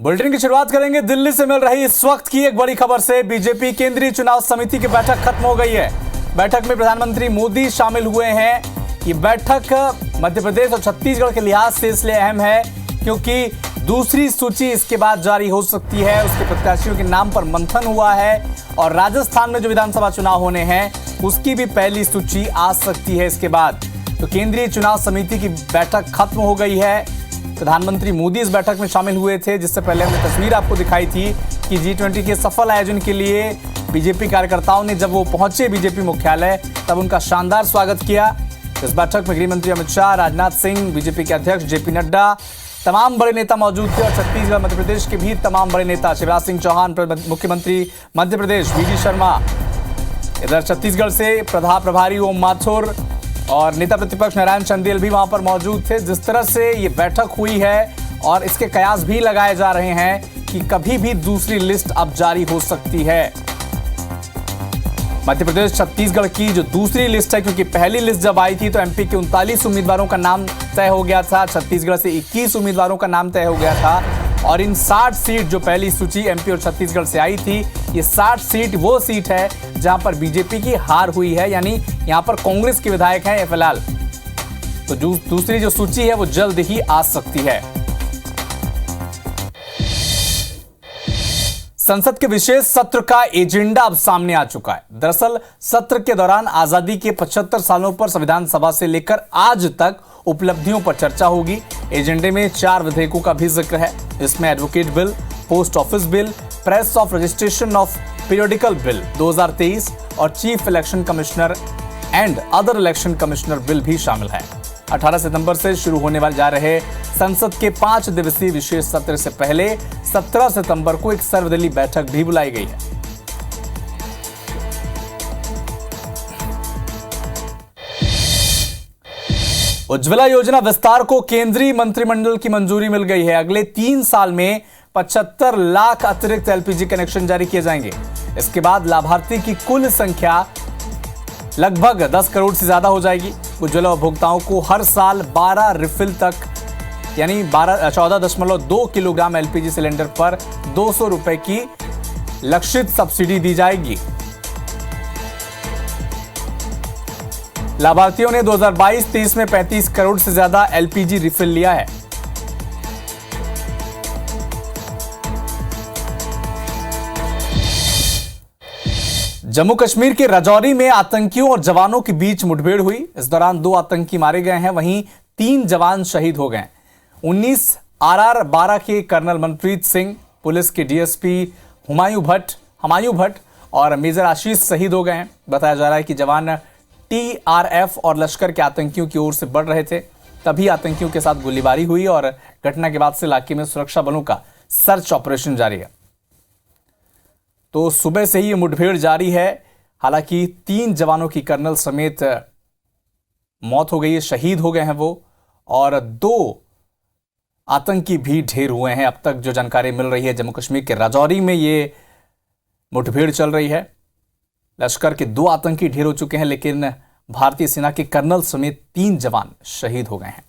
Bulletin की शुरुआत करेंगे दिल्ली से मिल रही इस वक्त की एक बड़ी खबर से। बीजेपी केंद्रीय चुनाव समिति की बैठक खत्म हो गई है। बैठक में प्रधानमंत्री मोदी शामिल हुए हैं। ये बैठक मध्य प्रदेश और छत्तीसगढ़ के लिहाज से इसलिए अहम है क्योंकि दूसरी सूची इसके बाद जारी हो सकती है। उसके प्रत्याशियों के नाम पर मंथन हुआ है और राजस्थान में जो विधानसभा चुनाव होने हैं उसकी भी पहली सूची आ सकती है इसके बाद। तो केंद्रीय चुनाव समिति की बैठक खत्म हो गई है। प्रधानमंत्री मोदी इस बैठक में शामिल हुए थे, जिससे पहले हमने तस्वीर आपको दिखाई थी कि G20 के सफल आयोजन के लिए बीजेपी कार्यकर्ताओं ने जब वो पहुंचे बीजेपी मुख्यालय तब उनका शानदार स्वागत किया। इस बैठक में गृह मंत्री अमित शाह, राजनाथ सिंह, बीजेपी के अध्यक्ष JP नड्डा, तमाम बड़े नेता मौजूद थे और छत्तीसगढ़ मध्य प्रदेश के भी तमाम बड़े नेता, शिवराज सिंह चौहान मुख्यमंत्री मध्य प्रदेश, VD शर्मा, इधर छत्तीसगढ़ से प्रभारी ओम माथुर और नेता प्रतिपक्ष नारायण चंदेल भी वहां पर मौजूद थे। जिस तरह से ये बैठक हुई है और इसके कयास भी लगाए जा रहे हैं कि कभी भी दूसरी लिस्ट अब जारी हो सकती है। मध्य प्रदेश छत्तीसगढ़ की जो दूसरी लिस्ट है, क्योंकि पहली लिस्ट जब आई थी तो MP के 39 उम्मीदवारों का नाम तय हो गया था, छत्तीसगढ़ से 21 उम्मीदवारों का नाम तय हो गया था और इन 60 सीट जो पहली सूची MP और छत्तीसगढ़ से आई थी, ये 60 सीट वो सीट है जहां पर बीजेपी की हार हुई है, यानी यहां पर कांग्रेस के विधायक हैं फिलहाल। तो दूसरी जो सूची है वो जल्द ही आ सकती है। संसद के विशेष सत्र का एजेंडा अब सामने आ चुका है। दरअसल सत्र के दौरान आजादी के 75 सालों पर संविधान सभा से लेकर आज तक उपलब्धियों पर चर्चा होगी। एजेंडे में 4 विधेयकों का भी जिक्र है। इसमें advocate bill, post office bill, press of registration of periodical bill 2023 और chief election commissioner and other election commissioner bill भी शामिल है। 18 सितंबर से शुरू होने वाले जा रहे संसद के 5 दिवसीय विशेष सत्र से पहले 17 सितंबर को एक सर्वदलीय बैठक भी बुलाई गई है। उज्ज्वला योजना विस्तार को केंद्रीय मंत्रिमंडल की मंजूरी मिल गई है। अगले 3 साल में 75 लाख अतिरिक्त LPG कनेक्शन जारी किए जाएंगे। इसके बाद लाभार्थी की कुल संख्या लगभग 10 करोड़ से ज्यादा हो जाएगी। उज्ज्वला उपभोक्ताओं को हर साल 12 रिफिल तक यानी 14.2 किलोग्राम LPG सिलेंडर पर 200 रुपए की लक्षित सब्सिडी दी जाएगी। लाभार्थियों ने 2022-23 में 35 करोड़ से ज्यादा LPG रिफिल लिया है। जम्मू कश्मीर के राजौरी में आतंकियों और जवानों के बीच मुठभेड़ हुई। इस दौरान 2 आतंकी मारे गए हैं, वहीं 3 जवान शहीद हो गए। 19 RR 12 के कर्नल मनप्रीत सिंह, पुलिस के DSP हुमायूं भट्ट और मेजर आशीष शहीद हो गए हैं। बताया जा रहा है कि जवान TRF और लश्कर के आतंकियों की ओर से बढ़ रहे थे, तभी आतंकियों के साथ गोलीबारी हुई और घटना के बाद से इलाके में सुरक्षा बलों का सर्च ऑपरेशन जारी है। तो सुबह से ही ये मुठभेड़ जारी है। हालांकि 3 जवानों की कर्नल समेत मौत हो गई है, शहीद हो गए हैं वो, और 2 आतंकी भी ढेर हुए हैं। अब तक जो जानकारी मिल रही है, जम्मू कश्मीर के राजौरी में ये मुठभेड़ चल रही है। लश्कर के 2 आतंकी ढेर हो चुके हैं, लेकिन भारतीय सेना के कर्नल समेत 3 जवान शहीद हो गए हैं।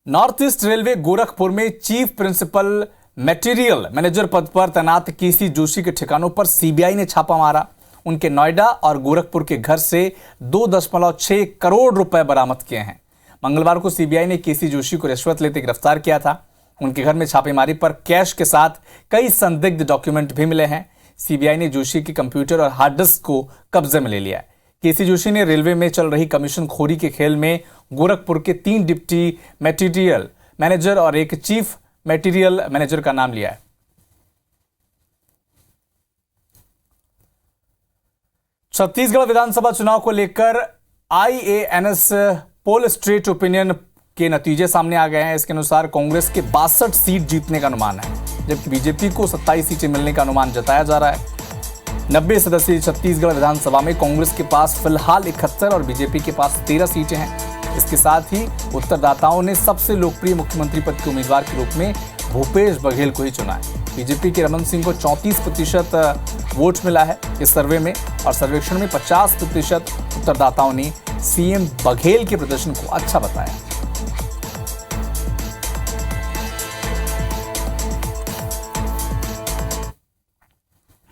नॉर्थ ईस्ट रेलवे गोरखपुर में चीफ प्रिंसिपल मटेरियल मैनेजर पद पर तैनात KC जोशी के ठिकानों पर CBI ने छापा मारा। उनके नोएडा और गोरखपुर के घर से 2.6 करोड़ रुपए बरामद किए हैं। मंगलवार को CBI ने KC जोशी को रिश्वत लेते गिरफ्तार किया था। उनके घर में छापेमारी पर कैश के साथ कई संदिग्ध डॉक्यूमेंट भी मिले हैं। CBI ने जोशी के कंप्यूटर और हार्ड डिस्क को कब्जे में ले लिया है। KC जोशी ने रेलवे में चल रही कमीशन खोरी के खेल में गोरखपुर के 3 डिप्टी मटेरियल मैनेजर और 1 चीफ मटेरियल मैनेजर का नाम लिया है। छत्तीसगढ़ विधानसभा चुनाव को लेकर IANS पोल स्ट्रीट ओपिनियन के नतीजे सामने आ गए हैं। इसके अनुसार कांग्रेस के 62 सीट जीतने का अनुमान है, जबकि बीजेपी को 27 सीटें मिलने का अनुमान जताया जा रहा है। 90 सदस्यीय छत्तीसगढ़ विधानसभा में कांग्रेस के पास फिलहाल 71 और बीजेपी के पास 13 सीटें हैं। इसके साथ ही उत्तरदाताओं ने सबसे लोकप्रिय मुख्यमंत्री पद के उम्मीदवार के रूप में भूपेश बघेल को ही चुना है। बीजेपी के रमन सिंह को 34% वोट मिला है इस सर्वे में, और सर्वेक्षण में 50% उत्तरदाताओं ने सीएम बघेल के प्रदर्शन को अच्छा बताया।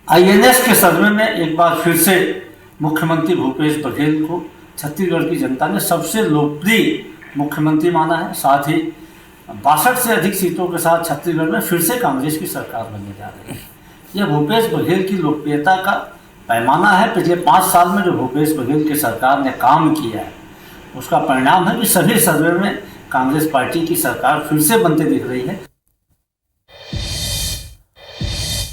आईएनएस के सर्वे में एक बार फिर से मुख्यमंत्री भूपेश बघेल को छत्तीसगढ़ की जनता ने सबसे लोकप्रिय मुख्यमंत्री माना है। साथ ही 62 से अधिक सीटों के साथ छत्तीसगढ़ में फिर से कांग्रेस की सरकार बनने जा रही है। यह भूपेश बघेल की लोकप्रियता का पैमाना है। पिछले 5 साल में जो भूपेश बघेल की सरकार ने काम किया है उसका परिणाम है कि सभी सर्वे में कांग्रेस पार्टी की सरकार फिर से बनते दिख रही है।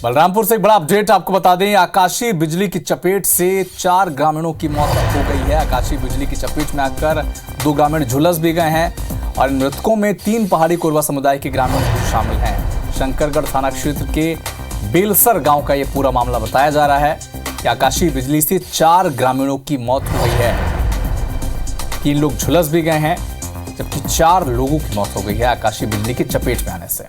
बलरामपुर से एक बड़ा अपडेट आपको बता दें, आकाशीय बिजली की चपेट से 4 ग्रामीणों की मौत हो गई है। आकाशीय बिजली की चपेट में आकर 2 ग्रामीण झुलस भी गए हैं और मृतकों में 3 पहाड़ी कोरवा समुदाय के ग्रामीण भी शामिल हैं। शंकरगढ़ थाना क्षेत्र के बेलसर गांव का यह पूरा मामला बताया जा रहा है कि आकाशीय बिजली से 4 ग्रामीणों की मौत हो गई है। 3 लोग झुलस भी गए हैं जबकि 4 लोगों की मौत हो गई है आकाशीय बिजली की चपेट में आने से।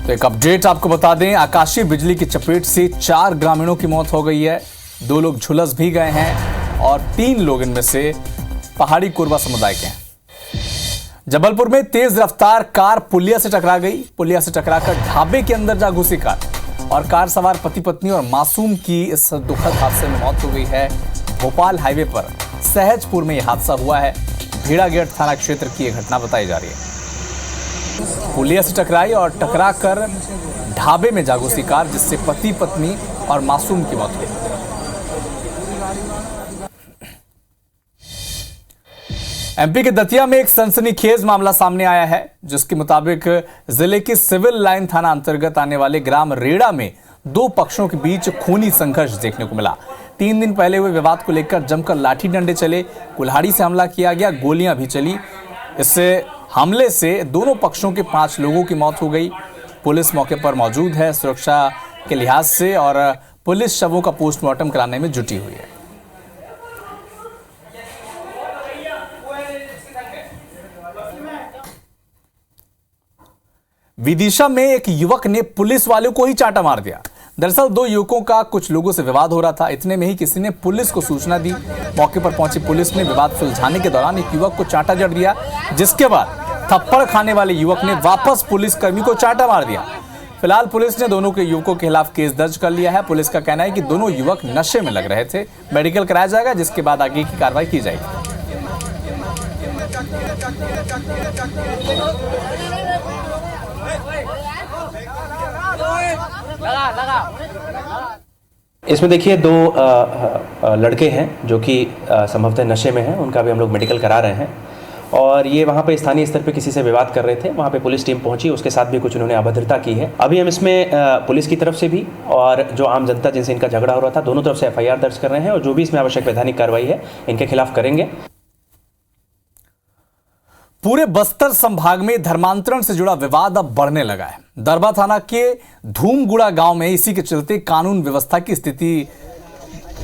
तो एक अपडेट आपको बता दें, आकाशीय बिजली की चपेट से 4 ग्रामीणों की मौत हो गई है। 2 लोग झुलस भी गए हैं और 3 लोग इनमें से पहाड़ी कोरवा समुदाय के हैं। जबलपुर में तेज रफ्तार कार पुलिया से टकरा गई। पुलिया से टकराकर ढाबे के अंदर जा घुसी कार और कार सवार पति पत्नी और मासूम की इस दुखद हादसे में मौत हो गई है। भोपाल हाईवे पर सहजपुर में यह हादसा हुआ है। भेड़ागेट थाना क्षेत्र की यह घटना बताई जा रही है। पुलिया से टकराई और टकराकर ढाबे में जा घुसी कार, जिससे पति पत्नी और मासूम की मौत हुई। एमपी के दतिया में एक सनसनीखेज मामला सामने आया है, जिसके मुताबिक जिले के सिविल लाइन थाना अंतर्गत आने वाले ग्राम रेड़ा में 2 पक्षों के बीच खूनी संघर्ष देखने को मिला। 3 दिन पहले हुए विवाद को लेकर जमकर लाठी डंडे चले, कुल्हाड़ी से हमला किया गया, गोलियां भी चली। इससे हमले से दोनों पक्षों के 5 लोगों की मौत हो गई। पुलिस मौके पर मौजूद है सुरक्षा के लिहाज से और पुलिस शवों का पोस्टमार्टम कराने में जुटी हुई है। विदिशा में एक युवक ने पुलिस वालों को ही चांटा मार दिया। दरअसल 2 युवकों का कुछ लोगों से विवाद हो रहा था। इतने में ही किसी ने पुलिस को सूचना दी। मौके पर पहुंची पुलिस ने विवाद सुलझाने के दौरान एक युवक को चांटा जड़ दिया, जिसके बाद थप्पड़ खाने वाले युवक ने वापस पुलिसकर्मी को चांटा मार दिया। फिलहाल पुलिस ने दोनों के युवकों के खिलाफ केस दर्ज कर लिया है। पुलिस का कहना है कि दोनों युवक नशे में लग रहे थे। मेडिकल कराया जाएगा, जिसके बाद आगे की कार्रवाई की जाएगी। इसमें देखिए 2 लड़के हैं जो कि संभवतः नशे में हैं। उनका भी हम लोग मेडिकल करा रहे हैं और ये वहाँ पे स्थानीय स्तर पे किसी से विवाद कर रहे थे। वहाँ पे पुलिस टीम पहुंची, उसके साथ भी कुछ उन्होंने अभद्रता की है। अभी हम इसमें पुलिस की तरफ से भी और जो आम जनता जिनसे इनका झगड़ा हो रहा था, दोनों तरफ से FIR दर्ज कर रहे हैं और जो भी इसमें आवश्यक वैधानिक कार्रवाई है इनके खिलाफ करेंगे। पूरे बस्तर संभाग में धर्मांतरण से जुड़ा विवाद अब बढ़ने लगा है। दरबा थाना के धूमगुड़ा गांव में इसी के चलते कानून व्यवस्था की स्थिति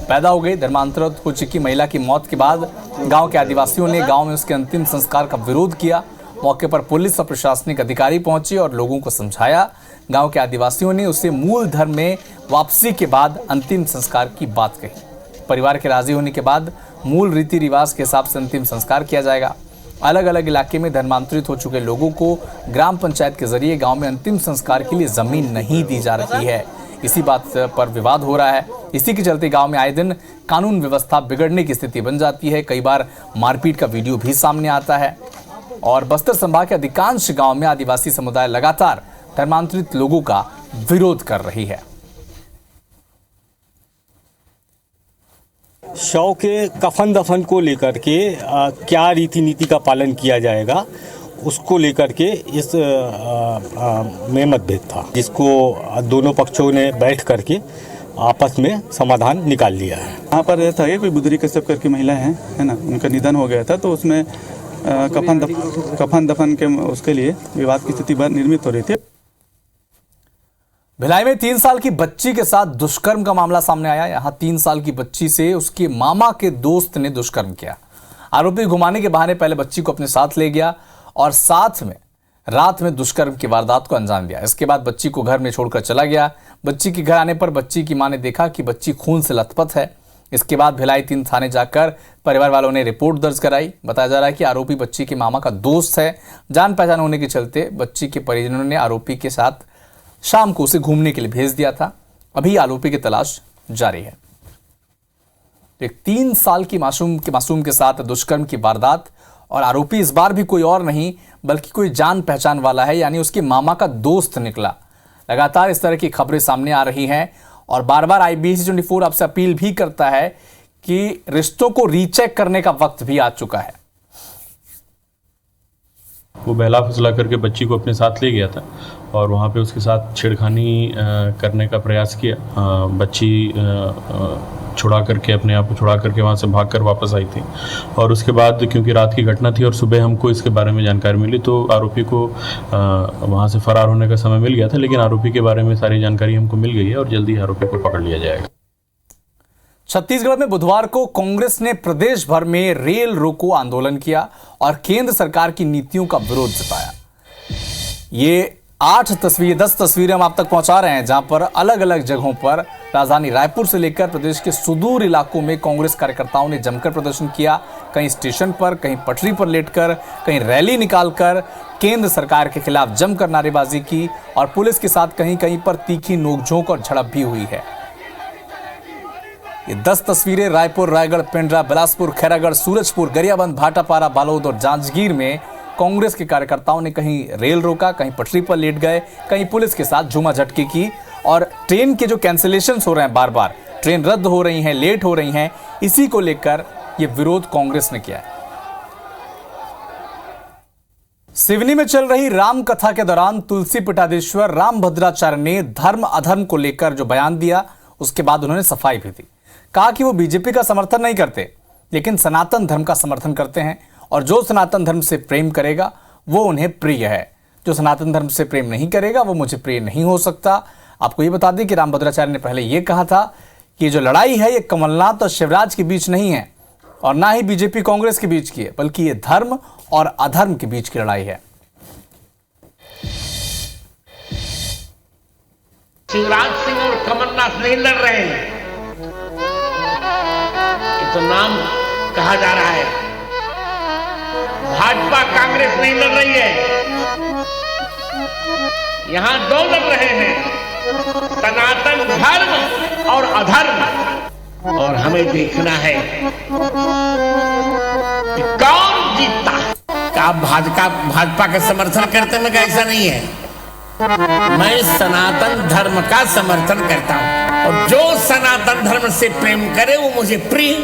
पैदा हो गई। धर्मांतरित हो चुकी महिला की मौत के बाद गांव के आदिवासियों ने गांव में उसके अंतिम संस्कार का विरोध किया। मौके पर पुलिस और प्रशासनिक अधिकारी पहुंचे और लोगों को समझाया। गांव के आदिवासियों ने उसे मूल धर्म में वापसी के बाद अंतिम संस्कार की बात कही। परिवार के राजी होने के बाद मूल रीति रिवाज के हिसाब से अंतिम संस्कार किया जाएगा। अलग अलग इलाके में धर्मांतरित हो चुके लोगों को ग्राम पंचायत के जरिए गांव में अंतिम संस्कार के लिए जमीन नहीं दी जा रही है। इसी बात पर विवाद हो रहा है। इसी के चलते गांव में आए दिन कानून व्यवस्था बिगड़ने की स्थिति बन जाती है। कई बार मारपीट का वीडियो भी सामने आता है और बस्तर संभाग के अधिकांश गांव में आदिवासी समुदाय लगातार धर्मांतरित लोगों का विरोध कर रही है। शव के कफन दफन को लेकर के क्या रीति नीति का पालन किया जाएगा, उसको लेकर के इस में मतभेद था, जिसको दोनों पक्षों ने बैठ करके आपस में समाधान निकाल लिया है। यहाँ पर यह था कि कोई बुदरी कश्यप करके महिला है ना, उनका निधन हो गया था, तो उसमें कफन दफन के उसके लिए विवाद की स्थिति निर्मित हो रही थी। भिलाई में 3 साल की बच्ची के साथ दुष्कर्म का मामला सामने आया। यहां 3 साल की बच्ची से उसके मामा के दोस्त ने दुष्कर्म किया। आरोपी घुमाने के बहाने पहले बच्ची को अपने साथ ले गया और साथ में रात में दुष्कर्म की वारदात को अंजाम दिया। इसके बाद बच्ची को घर में छोड़कर चला गया। बच्ची के घर आने पर बच्ची की मां ने देखा कि बच्ची खून से लथपथ है। इसके बाद भिलाई 3 थाने जाकर परिवार वालों ने रिपोर्ट दर्ज कराई। बताया जा रहा है कि आरोपी बच्ची के मामा का दोस्त है। जान पहचान होने के चलते बच्ची के परिजनों ने आरोपी के साथ शाम को उसे घूमने के लिए भेज दिया था। अभी आरोपी की तलाश जारी है। एक 3 साल की मासूम के साथ दुष्कर्म की वारदात और आरोपी इस बार भी कोई और नहीं बल्कि कोई जान पहचान वाला है, यानी उसके मामा का दोस्त निकला। लगातार इस तरह की खबरें सामने आ रही हैं और बार बार IBC 24 आपसे अपील भी करता है कि रिश्तों को रीचेक करने का वक्त भी आ चुका है। वो बहला फुसला करके बच्ची को अपने साथ ले गया था और वहाँ पे उसके साथ छेड़खानी करने का प्रयास किया। बच्ची छुड़ा करके अपने आप को छुड़ा करके वहाँ से भागकर वापस आई थी और उसके बाद क्योंकि रात की घटना थी और सुबह हमको इसके बारे में जानकारी मिली तो आरोपी को वहाँ से फरार होने का समय मिल गया था, लेकिन आरोपी के बारे में सारी जानकारी हमको मिल गई है और जल्दी आरोपी को पकड़ लिया जाएगा। छत्तीसगढ़ में बुधवार को कांग्रेस ने प्रदेश भर में रेल रोको आंदोलन किया और केंद्र सरकार की नीतियों का विरोध जताया। ये 10 तस्वीरें हम आप तक पहुंचा रहे हैं, जहां पर अलग अलग जगहों पर राजधानी रायपुर से लेकर प्रदेश के सुदूर इलाकों में कांग्रेस कार्यकर्ताओं ने जमकर प्रदर्शन किया। कहीं स्टेशन पर, कहीं पटरी पर लेटकर, कहीं रैली निकालकर केंद्र सरकार के खिलाफ जमकर नारेबाजी की और पुलिस के साथ कहीं कहीं पर तीखी नोकझोंक और झड़प भी हुई है। ये 10 तस्वीरें रायपुर, रायगढ़, पेंड्रा, बिलासपुर, खैरागढ़, सूरजपुर, गरियाबंद, भाटापारा, बालोद और जांजगीर में कांग्रेस के कार्यकर्ताओं ने कहीं रेल रोका, कहीं पटरी पर लेट गए, कहीं पुलिस के साथ झूमा झटकी की और ट्रेन के जो कैंसिलेशन हो रहे हैं, बार बार ट्रेन रद्द हो रही हैं, लेट हो रही हैं, इसी को लेकर यह विरोध कांग्रेस ने किया है। सिवनी में चल रही राम कथा के दौरान तुलसी पीठाधीश्वर रामभद्राचार्य ने धर्म अधर्म को लेकर जो बयान दिया, उसके बाद उन्होंने सफाई भी दी। कहा कि वो बीजेपी का समर्थन नहीं करते, लेकिन सनातन धर्म का समर्थन करते हैं और जो सनातन धर्म से प्रेम करेगा वो उन्हें प्रिय है। जो सनातन धर्म से प्रेम नहीं करेगा वो मुझे प्रिय नहीं हो सकता। आपको ये बता दें कि रामभद्राचार्य ने पहले ये कहा था कि जो लड़ाई है ये कमलनाथ और शिवराज के बीच नहीं है और ना ही बीजेपी कांग्रेस के बीच की है, बल्कि ये धर्म और अधर्म के बीच की लड़ाई है। शिवराज सिंह और कमलनाथ नहीं लड़ रहे हैं, ये तो नाम कहा जा रहा है। भाजपा कांग्रेस नहीं लड़ रही है, यहां 2 लड़ रहे हैं, सनातन धर्म और अधर्म। और हमें देखना है कि कौन जीतता है। आप भाजपा का समर्थन करते हैं, ऐसा नहीं है। मैं सनातन धर्म का समर्थन करता हूं और जो सनातन धर्म से प्रेम करे वो मुझे प्रिय।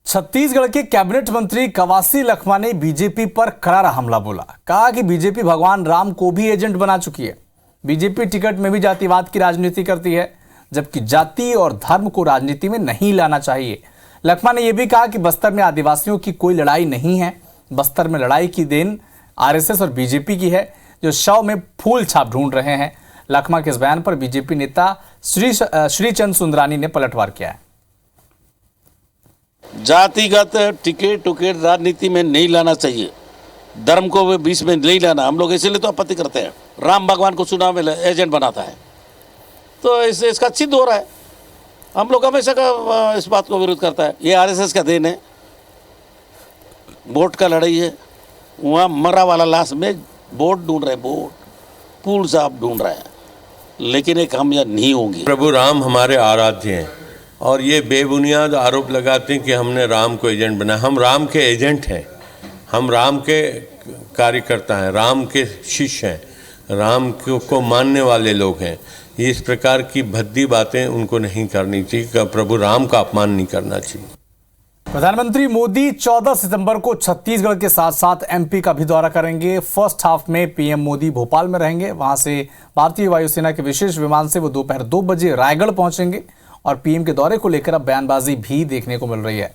छत्तीसगढ़ के कैबिनेट मंत्री कवासी लखमा ने बीजेपी पर करारा हमला बोला। कहा कि बीजेपी भगवान राम को भी एजेंट बना चुकी है। बीजेपी टिकट में भी जातिवाद की राजनीति करती है, जबकि जाति और धर्म को राजनीति में नहीं लाना चाहिए। लखमा ने यह भी कहा कि बस्तर में आदिवासियों की कोई लड़ाई नहीं है। बस्तर में लड़ाई की देन आरएसएस और बीजेपी की है, जो शव में फूल छाप ढूंढ रहे हैं। लखमा के इस बयान पर बीजेपी नेता श्रीचंद सुंदरानी ने पलटवार किया है। जातिगत टिकट राजनीति में नहीं लाना चाहिए, धर्म को बीच में नहीं लाना। हम लोग इसीलिए तो आपत्ति करते हैं। राम भगवान को चुनाव में एजेंट बनाता है तो इसका सिद्ध हो रहा है। हम लोग हमेशा का इस बात को विरोध करता है। ये आरएसएस का देन है। वोट का लड़ाई है, वहाँ मरा वाला लाश में वोट ढूंढ रहे, वोट पूल साहब ढूंढ रहे हैं, लेकिन ये कामयाब नहीं होंगी। प्रभु राम हमारे आराध्य हैं और ये बेबुनियाद आरोप लगाते हैं कि हमने राम को एजेंट बनाया। हम राम के एजेंट हैं, हम राम के कार्यकर्ता हैं, राम के शिष्य हैं, राम को मानने वाले लोग हैं। इस प्रकार की भद्दी बातें उनको नहीं करनी चाहिए। प्रभु राम का अपमान नहीं करना चाहिए। प्रधानमंत्री मोदी 14 सितंबर को छत्तीसगढ़ के साथ साथ एमपी का भी दौरा करेंगे। फर्स्ट हाफ में पीएम मोदी भोपाल में रहेंगे। वहां से भारतीय वायुसेना के विशेष विमान से वो दोपहर 2 बजे रायगढ़ पहुंचेंगे और पीएम के दौरे को लेकर अब बयानबाजी भी देखने को मिल रही है।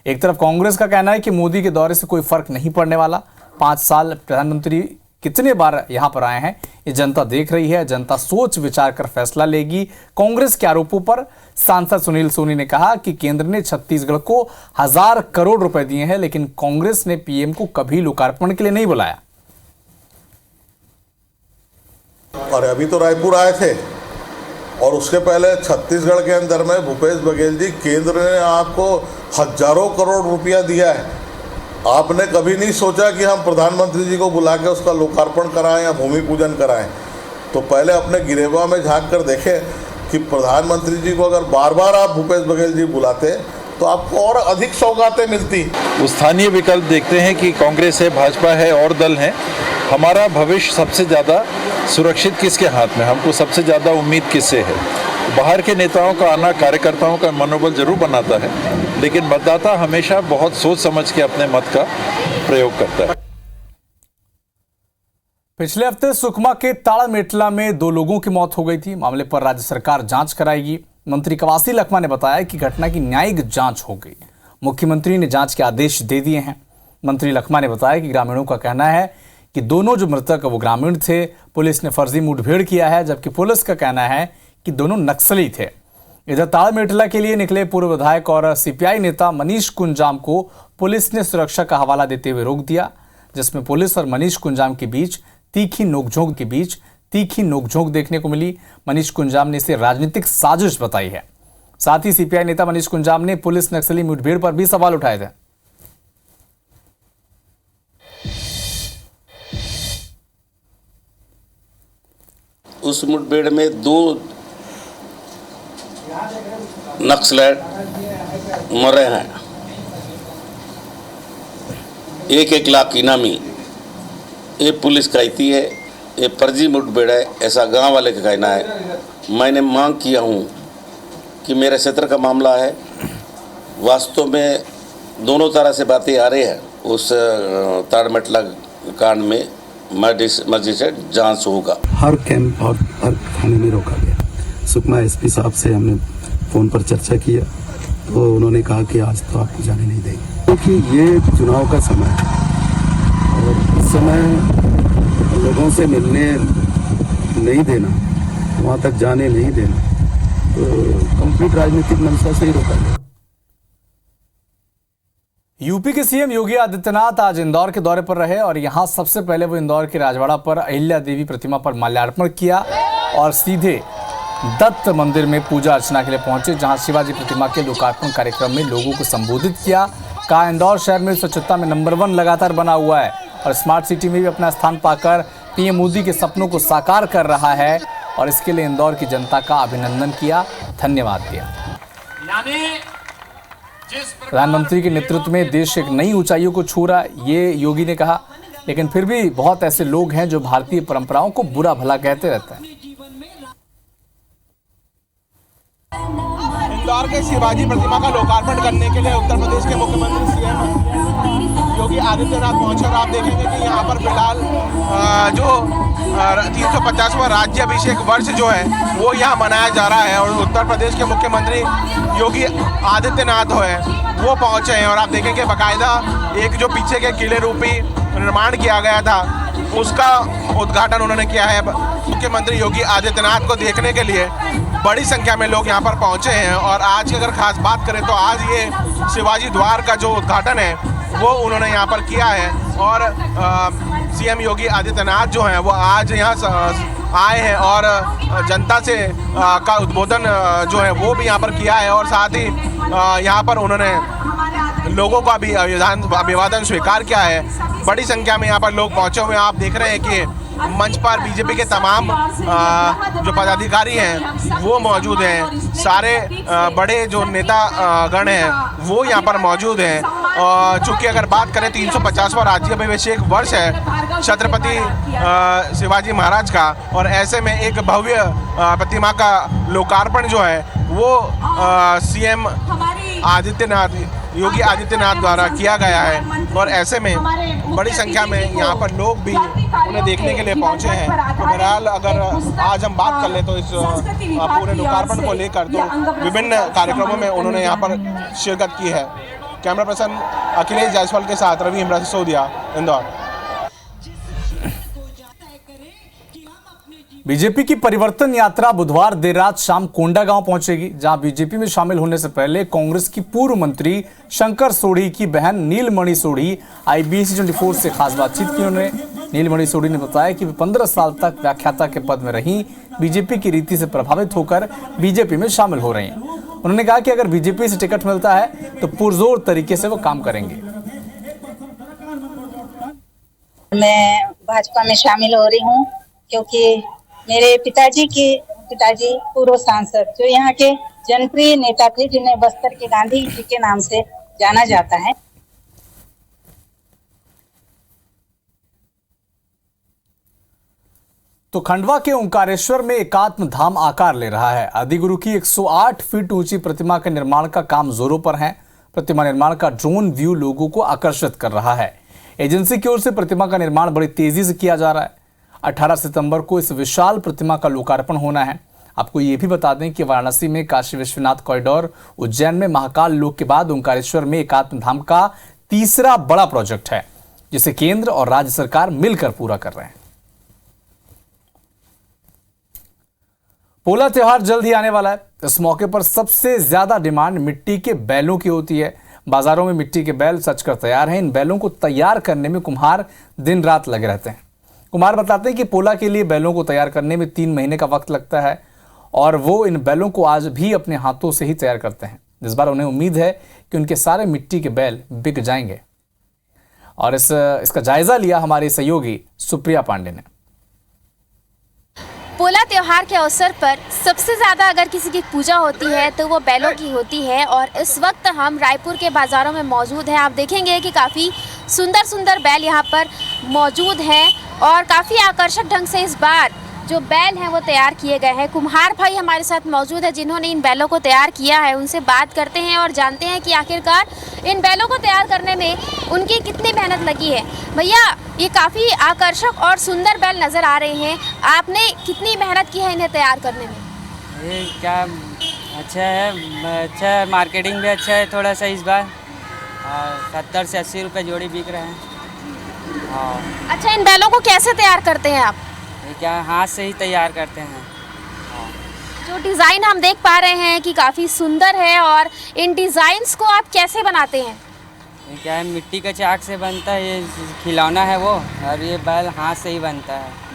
एक तरफ कांग्रेस का कहना है कि मोदी के दौरे से कोई फर्क नहीं पड़ने वाला, 5 साल प्रधानमंत्री कितने बार यहां पर आए हैं, ये जनता देख रही है। जनता सोच विचार कर फैसला लेगी। कांग्रेस के आरोपों पर सांसद सुनील सोनी ने कहा कि केंद्र ने छत्तीसगढ़ को 1000 करोड़ रुपए दिए हैं, लेकिन कांग्रेस ने पीएम को कभी लोकार्पण के लिए नहीं बुलाया। और अभी तो रायपुर आए थे और उसके पहले छत्तीसगढ़ के अंदर में भूपेश बघेल जी, केंद्र ने आपको हजारों करोड़ रुपया दिया है। आपने कभी नहीं सोचा कि हम प्रधानमंत्री जी को बुला के उसका लोकार्पण कराएं या भूमि पूजन कराएं। तो पहले अपने गिरेबा में झांक कर देखें कि प्रधानमंत्री जी को अगर बार बार आप भूपेश बघेल जी बुलाते तो आपको और अधिक सौगातें मिलती। स्थानीय विकल्प देखते हैं कि कांग्रेस है, भाजपा है और दल हैं। हमारा भविष्य सबसे ज़्यादा सुरक्षित किसके हाथ में, हमको सबसे ज़्यादा उम्मीद किससे है। बाहर के नेताओं का आना कार्यकर्ताओं का मनोबल जरूर बनाता है, लेकिन मतदाता हमेशा बहुत सोच समझ के अपने मत का प्रयोग करता है। पिछले हफ्ते सुकमा के ताड़ामेटला में 2 लोगों की मौत हो गई थी। मामले पर राज्य सरकार जांच कराएगी। मंत्री कवासी लखमा ने बताया कि घटना की न्यायिक जांच हो गई। मुख्यमंत्री ने जांच के आदेश दे दिए हैं। मंत्री लखमा ने बताया कि ग्रामीणों का कहना है कि दोनों जो मृतक वो ग्रामीण थे, पुलिस ने फर्जी मुठभेड़ किया है, जबकि पुलिस का कहना है कि दोनों नक्सली थे। इधर ताड़मेटला के लिए निकले पूर्व विधायक और सीपीआई नेता मनीष कुंजाम को पुलिस ने सुरक्षा का हवाला देते हुए रोक दिया, जिसमें पुलिस और मनीष कुंजाम के बीच तीखी नोकझोंक देखने को मिली। मनीष कुंजाम ने इसे राजनीतिक साजिश बताई है। साथ ही सीपीआई नेता मनीष कुंजाम ने पुलिस नक्सली मुठभेड़ पर भी सवाल उठाए थे। उस मुठभेड़ में 2 नक्सलेट मरे हैं। 1 लाख इनामी। ये पुलिस कहती है ये फर्जी मुठभेड़ है, ऐसा गांव वाले का कहना है। मैंने मांग किया हूं कि मेरे क्षेत्र का मामला है, वास्तव में दोनों तरह से बातें आ रही है। उस ताड़मेटला कांड में मजिस्ट्रेट जांच होगा। हर कैंप और हर थाने में रोका गया। सुकमा एसपी साहब से हमने फ़ोन पर चर्चा किया तो उन्होंने कहा कि आज तो आपको जाने नहीं देंगे, क्योंकि ये चुनाव का समय है और इस समय लोगों से मिलने नहीं देना, वहाँ तक जाने नहीं देना, तो कंप्लीट राजनीतिक मंशा से ही रोका गया। यूपी के सीएम योगी आदित्यनाथ आज इंदौर के दौरे पर रहे और यहां सबसे पहले वो इंदौर के राजवाड़ा पर अहिल्या देवी प्रतिमा पर माल्यार्पण किया और सीधे दत्त मंदिर में पूजा अर्चना के लिए पहुंचे, जहां शिवाजी प्रतिमा के लोकार्पण कार्यक्रम में लोगों को संबोधित किया। कहा इंदौर शहर में स्वच्छता में नंबर 1 लगातार बना हुआ है और स्मार्ट सिटी में भी अपना स्थान पाकर पीएम मोदी के सपनों को साकार कर रहा है और इसके लिए इंदौर की जनता का अभिनंदन किया, धन्यवाद दिया। प्रधानमंत्री के नेतृत्व में देश एक नई ऊंचाइयों को छू रहा, ये योगी ने कहा। लेकिन फिर भी बहुत ऐसे लोग हैं जो भारतीय परंपराओं को बुरा भला कहते रहते हैं। इंदौर के शिवाजी प्रतिमा का लोकार्पण करने के लिए उत्तर प्रदेश के मुख्यमंत्री सीएम योगी आदित्यनाथ पहुंचे और आप देखेंगे कि यहाँ पर फिलहाल जो 350वां राज्य अभिषेक वर्ष जो है वो यहाँ मनाया जा रहा है और उत्तर प्रदेश के मुख्यमंत्री योगी आदित्यनाथ है वो पहुंचे हैं और आप देखेंगे बाकायदा एक जो पीछे के किले रूपी निर्माण किया गया था उसका उद्घाटन उन्होंने किया है। मुख्यमंत्री योगी आदित्यनाथ को देखने के लिए बड़ी संख्या में लोग यहाँ पर पहुँचे हैं और आज की अगर खास बात करें तो आज ये शिवाजी द्वार का जो उद्घाटन है वो उन्होंने यहाँ पर किया है और सीएम योगी आदित्यनाथ जो हैं वो आज यहाँ आए हैं और जनता से का उद्बोधन जो है वो भी यहाँ पर किया है और साथ ही यहाँ पर उन्होंने लोगों का भी अभिवादन स्वीकार किया है। बड़ी संख्या में यहाँ पर लोग पहुँचे हुए हैं। आप देख रहे हैं कि मंच पर बीजेपी के तमाम जो पदाधिकारी हैं वो मौजूद हैं, सारे बड़े जो नेता गण हैं वो यहाँ पर मौजूद हैं। चूँकि अगर बात करें 350वां राज्य अभिषेक वर्ष है छत्रपति शिवाजी महाराज का और ऐसे में एक भव्य प्रतिमा का लोकार्पण जो है वो सीएम योगी आदित्यनाथ द्वारा किया गया है और ऐसे में बड़ी संख्या में यहाँ पर लोग भी उन्हें देखने के लिए पहुँचे हैं। तो बहरहाल अगर आज हम बात कर ले तो इस पूरे लोकार्पण को लेकर तो विभिन्न कार्यक्रमों में उन्होंने यहाँ पर शिरकत की है। कैमरा पर्सन अखिलेश जायसवाल के साथ रवि सिसोदिया, इंदौर। बीजेपी की परिवर्तन यात्रा बुधवार देर रात शाम कोंडागांव पहुंचेगी, जहां बीजेपी में शामिल होने से पहले कांग्रेस की पूर्व मंत्री शंकर सोढ़ी की बहन नीलमणि सोढ़ी IBC 24 से खास बातचीत की। उन्होंने नीलमणि सोढ़ी ने बताया कि वे 15 साल तक व्याख्याता के पद में रही, बीजेपी की रीति से प्रभावित होकर बीजेपी में शामिल हो रही हैं। उन्होंने कहा कि अगर बीजेपी से टिकट मिलता है तो पुरजोर तरीके से वो काम करेंगे। मैं भाजपा में शामिल हो रही हूँ क्योंकि मेरे पिताजी पूर्व सांसद जो यहाँ के जनप्रिय नेता थे, जिन्हें बस्तर के गांधी जी के नाम से जाना जाता है। तो खंडवा के ओंकारेश्वर में एकात्म धाम आकार ले रहा है। आदिगुरु की 108 फीट ऊंची प्रतिमा के निर्माण का काम जोरों पर है। प्रतिमा निर्माण का ड्रोन व्यू लोगों को आकर्षित कर रहा है। एजेंसी की ओर से प्रतिमा का निर्माण बड़ी तेजी से किया जा रहा है। 18 सितंबर को इस विशाल प्रतिमा का लोकार्पण होना है। आपको ये भी बता दें कि वाराणसी में काशी विश्वनाथ कॉरिडोर, उज्जैन में महाकाल लोक के बाद ओंकारेश्वर में एकात्म धाम का तीसरा बड़ा प्रोजेक्ट है, जिसे केंद्र और राज्य सरकार मिलकर पूरा कर रहे हैं। पोला त्योहार जल्द ही आने वाला है। इस मौके पर सबसे ज्यादा डिमांड मिट्टी के बैलों की होती है। बाजारों में मिट्टी के बैल सजकर तैयार हैं। इन बैलों को तैयार करने में कुम्हार दिन रात लगे रहते हैं। कुम्हार बताते हैं कि पोला के लिए बैलों को तैयार करने में 3 महीने का वक्त लगता है और वो इन बैलों को आज भी अपने हाथों से ही तैयार करते हैं। इस बार उन्हें उम्मीद है कि उनके सारे मिट्टी के बैल बिक जाएंगे। और इसका जायजा लिया हमारे सहयोगी सुप्रिया पांडे ने। पोला त्योहार के अवसर पर सबसे ज़्यादा अगर किसी की पूजा होती है तो वो बैलों की होती है। और इस वक्त हम रायपुर के बाज़ारों में मौजूद हैं। आप देखेंगे कि काफ़ी सुंदर सुंदर बैल यहाँ पर मौजूद हैं और काफ़ी आकर्षक ढंग से इस बार जो बैल हैं वो तैयार किए गए हैं। कुम्हार भाई हमारे साथ मौजूद है जिन्होंने इन बैलों को तैयार किया है। उनसे बात करते हैं और जानते हैं कि आखिरकार इन बैलों को तैयार करने में उनकी कितनी मेहनत लगी है। भैया, ये काफ़ी आकर्षक और सुंदर बैल नज़र आ रहे हैं, आपने कितनी मेहनत की है इन्हें तैयार करने में? ये क्या अच्छा है, मार्केटिंग भी अच्छा है थोड़ा सा इस बार। 70 से 80 रुपये जोड़ी बिक रहे हैं। अच्छा, इन बैलों को कैसे तैयार करते हैं आप? ये क्या हाथ से ही तैयार करते हैं। जो डिज़ाइन हम देख पा रहे हैं कि काफ़ी सुंदर है, और इन डिज़ाइंस को आप कैसे बनाते हैं? ये क्या है, मिट्टी का चाक से बनता है, ये खिलौना है वो, और ये बैल हाथ से ही बनता है।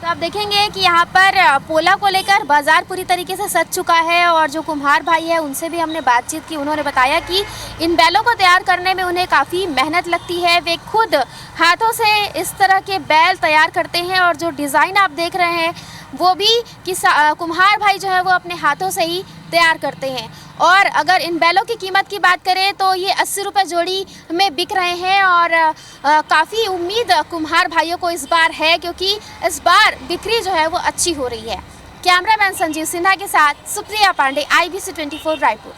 तो आप देखेंगे कि यहाँ पर पोला को लेकर बाजार पूरी तरीके से सज चुका है। और जो कुम्हार भाई है उनसे भी हमने बातचीत की। उन्होंने बताया कि इन बैलों को तैयार करने में उन्हें काफ़ी मेहनत लगती है। वे खुद हाथों से इस तरह के बैल तैयार करते हैं और जो डिज़ाइन आप देख रहे हैं वो भी कुम्हार भाई जो है वो अपने हाथों से ही तैयार करते हैं। और अगर इन बैलों की कीमत की बात करें तो ये 80 रुपये जोड़ी में बिक रहे हैं। और काफ़ी उम्मीद कुम्हार भाइयों को इस बार है, क्योंकि इस बार बिक्री जो है वो अच्छी हो रही है। कैमरामैन संजीव सिन्हा के साथ सुप्रिया पांडे, IBC 24 रायपुर।